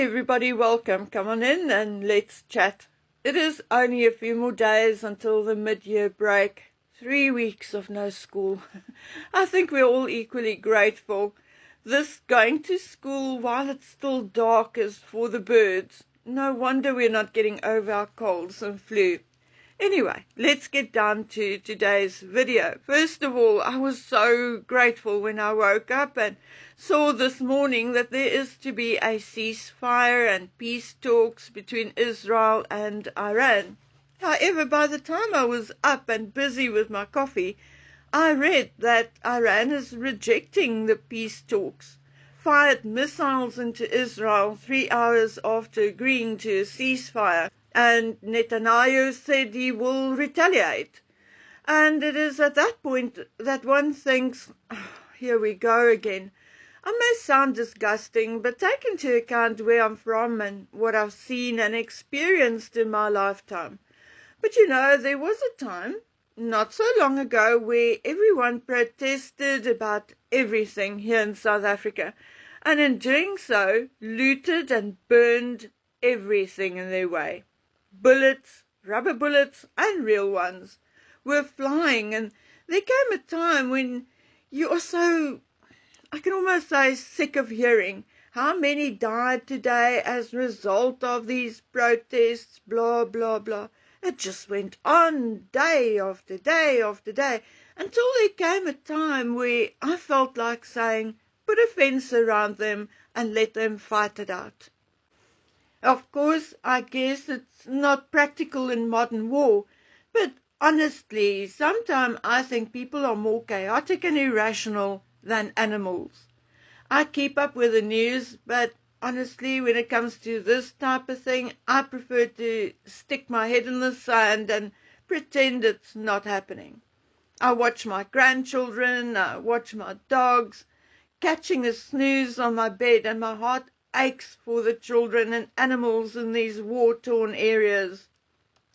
everybody, welcome. Come on in and let's chat. It is only a few more days until the mid-year break. 3 weeks of no school. I think we're all equally grateful. This going to school while it's still dark is for the birds. No wonder we're not getting over our colds and flu. Anyway, let's get down to today's video. First of all, I was so grateful when I woke up and saw this morning that there is to be a ceasefire and peace talks between Israel and Iran. However, by the time I was up and busy with my coffee, I read that Iran is rejecting the peace talks, fired missiles into Israel 3 hours after agreeing to a ceasefire, and Netanyahu said he will retaliate. And it is at that point that one thinks, here we go again. I may sound disgusting, but take into account where I'm from and what I've seen and experienced in my lifetime. But you know, there was a time, not so long ago, where everyone protested about everything here in South Africa, and in doing so, looted and burned everything in their way. Bullets, rubber bullets, and real ones were flying, and there came a time when you are so, I can almost say, sick of hearing how many died today as a result of these protests, blah, blah, blah. It just went on day after day after day until there came a time where I felt like saying, put a fence around them and let them fight it out. Of course, I guess it's not practical in modern war, but honestly, sometimes I think people are more chaotic and irrational than animals. I keep up with the news, but honestly, when it comes to this type of thing, I prefer to stick my head in the sand and pretend it's not happening. I watch my grandchildren, I watch my dogs, catching a snooze on my bed, and my heart aches for the children and animals in these war-torn areas.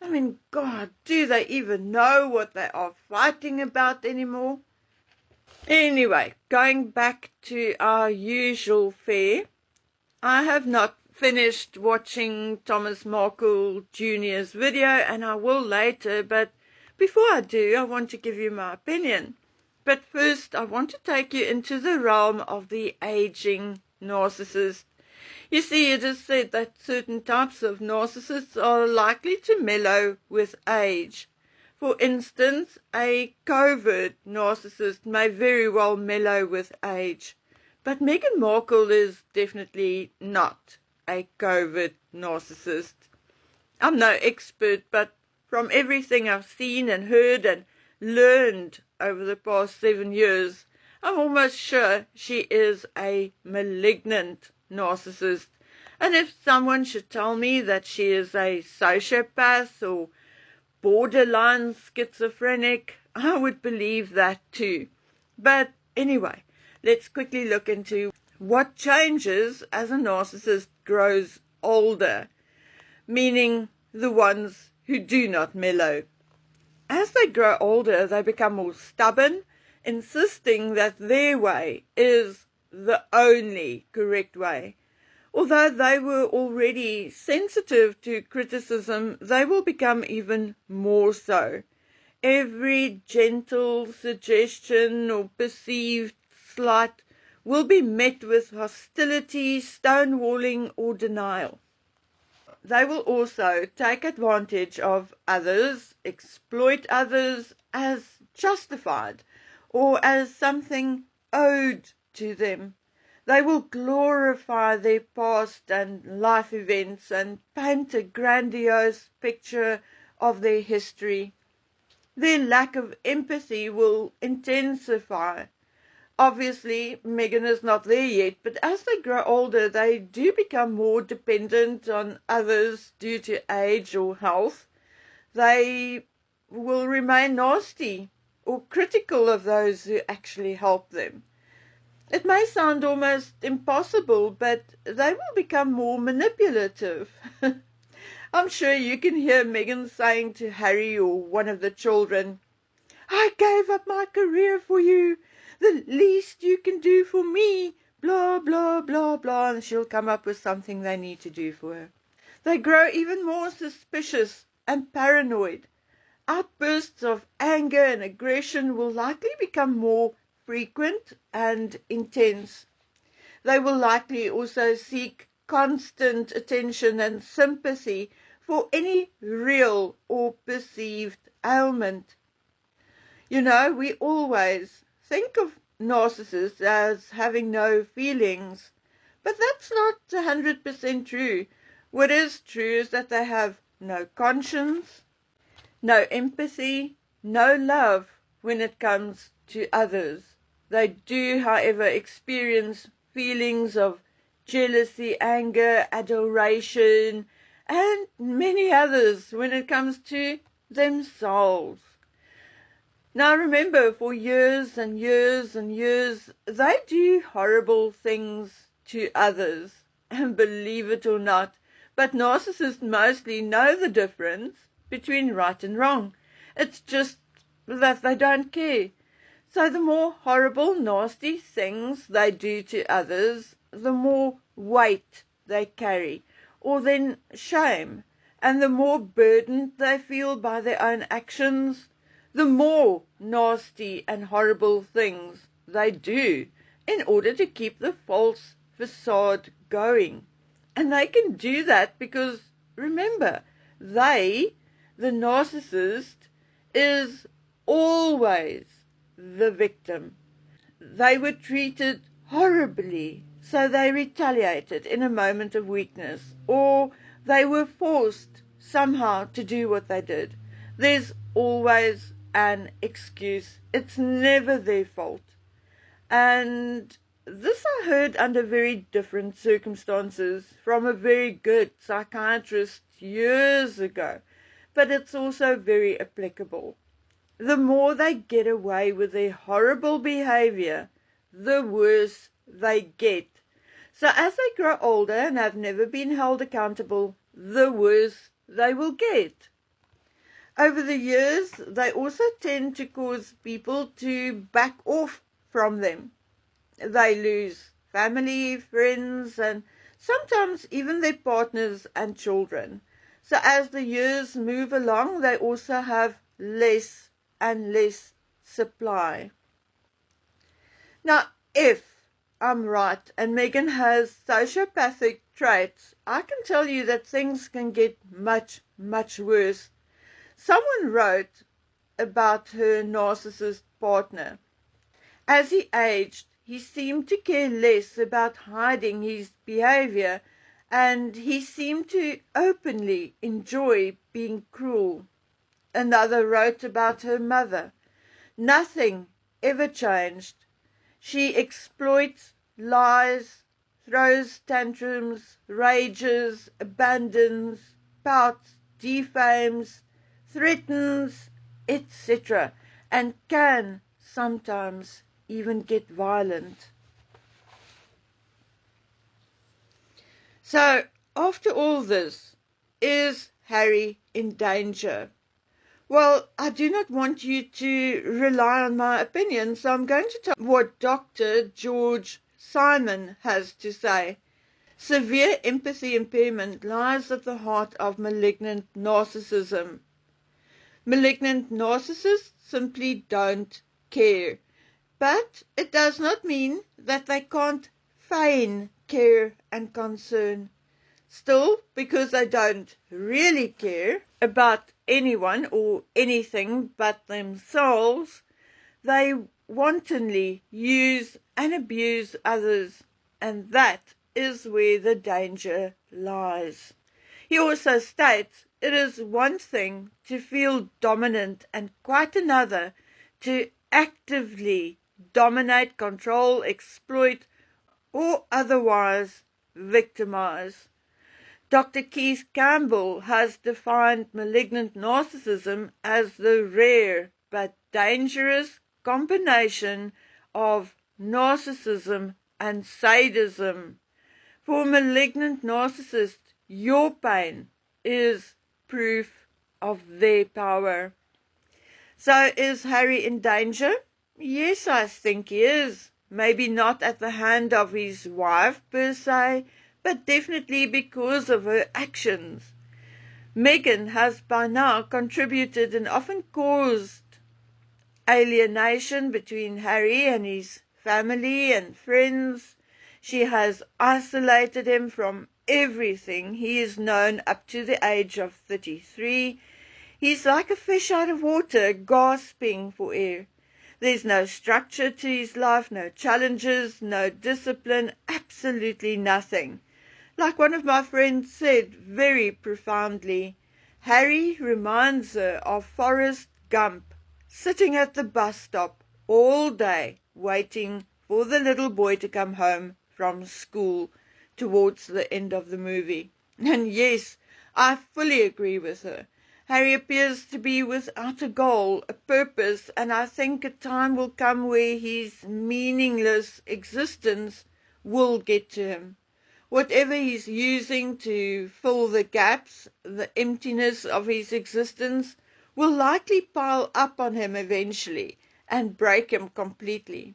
I mean, God, do they even know what they are fighting about anymore? Anyway, going back to our usual fare, I have not finished watching Thomas Markle Jr.'s video, and I will later, but before I do, I want to give you my opinion. But first, I want to take you into the realm of the aging narcissist. You see, it is said that certain types of narcissists are likely to mellow with age. For instance, a covert narcissist may very well mellow with age. But Meghan Markle is definitely not a covert narcissist. I'm no expert, but from everything I've seen and heard and learned over the past 7 years, I'm almost sure she is a malignant narcissist. And if someone should tell me that she is a sociopath or borderline schizophrenic, I would believe that too. But anyway, let's quickly look into what changes as a narcissist grows older, meaning the ones who do not mellow. As they grow older, they become more stubborn, insisting that their way is the only correct way. Although they were already sensitive to criticism, they will become even more so. Every gentle suggestion or perceived slight will be met with hostility, stonewalling, or denial. They will also take advantage of others, exploit others as justified or as something owed to them. They will glorify their past and life events and paint a grandiose picture of their history. Their lack of empathy will intensify. Obviously, Meghan is not there yet, but as they grow older, they do become more dependent on others due to age or health. They will remain nasty or critical of those who actually help them. It may sound almost impossible, but they will become more manipulative. I'm sure you can hear Meghan saying to Harry or one of the children, "I gave up my career for you. The least you can do for me blah, blah, blah, blah, and she'll come up with something they need to do for her. They grow even more suspicious and paranoid. Outbursts of anger and aggression will likely become more frequent and intense. They will likely also seek constant attention and sympathy for any real or perceived ailment. You know, we always think of narcissists as having no feelings, but that's not 100% true. What is true is that they have no conscience, no empathy, no love when it comes to others. They do, however, experience feelings of jealousy, anger, adoration, and many others when it comes to themselves. Now remember, for years and years and years, they do horrible things to others. And believe it or not, but narcissists mostly know the difference between right and wrong. It's just that they don't care. So the more horrible, nasty things they do to others, the more weight they carry, or then shame, and the more burdened they feel by their own actions, the more nasty and horrible things they do in order to keep the false facade going. And they can do that because, remember, they, the narcissist, is always the victim. They were treated horribly, so they retaliated in a moment of weakness, or they were forced somehow to do what they did. There's always an excuse. It's never their fault. And this I heard under very different circumstances from a very good psychiatrist years ago, but it's also very applicable. The more they get away with their horrible behavior, the worse they get. So as they grow older and have never been held accountable, the worse they will get. Over the years, they also tend to cause people to back off from them. They lose family, friends, and sometimes even their partners and children. So as the years move along, they also have less and less supply. Now, if I'm right and Megan has sociopathic traits, I can tell you that things can get much, much worse. Someone wrote about her narcissist partner. As he aged, he seemed to care less about hiding his behavior, and he seemed to openly enjoy being cruel. Another wrote about her mother. Nothing ever changed. She exploits, lies, throws tantrums, rages, abandons, pouts, defames, threatens, etc., and can sometimes even get violent. So, after all this, is Harry in danger? Well, I do not want you to rely on my opinion, so I'm going to tell you what Dr. George Simon has to say. Severe empathy impairment lies at the heart of malignant narcissism. Malignant narcissists simply don't care. But it does not mean that they can't feign care and concern. Still, because they don't really care about anyone or anything but themselves, they wantonly use and abuse others, and that is where the danger lies. He also states it is one thing to feel dominant and quite another to actively dominate, control, exploit, or otherwise victimize. Dr. Keith Campbell has defined malignant narcissism as the rare but dangerous combination of narcissism and sadism. For malignant narcissists, your pain is proof of their power. So is Harry in danger? Yes, I think he is. Maybe not at the hand of his wife per se, but definitely because of her actions. Meghan has by now contributed and often caused alienation between Harry and his family and friends. She has isolated him from everything he is known up to the age of 33. He's like a fish out of water, gasping for air. There's no structure to his life, no challenges, no discipline, absolutely nothing. Like one of my friends said very profoundly, Harry reminds her of Forrest Gump, sitting at the bus stop all day waiting for the little boy to come home from school towards the end of the movie. And yes, I fully agree with her. Harry appears to be without a goal, a purpose, and I think a time will come where his meaningless existence will get to him. Whatever he's using to fill the gaps, the emptiness of his existence, will likely pile up on him eventually and break him completely.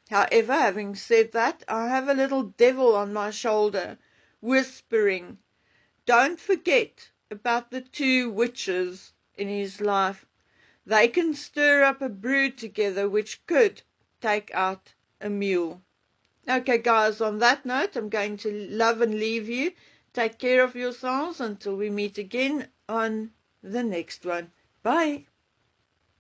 However, having said that, I have a little devil on my shoulder, whispering, don't forget about the two witches in his life. They can stir up a brew together which could take out a mule. Okay, guys, on that note, I'm going to love and leave you. Take care of yourselves until we meet again on the next one. Bye.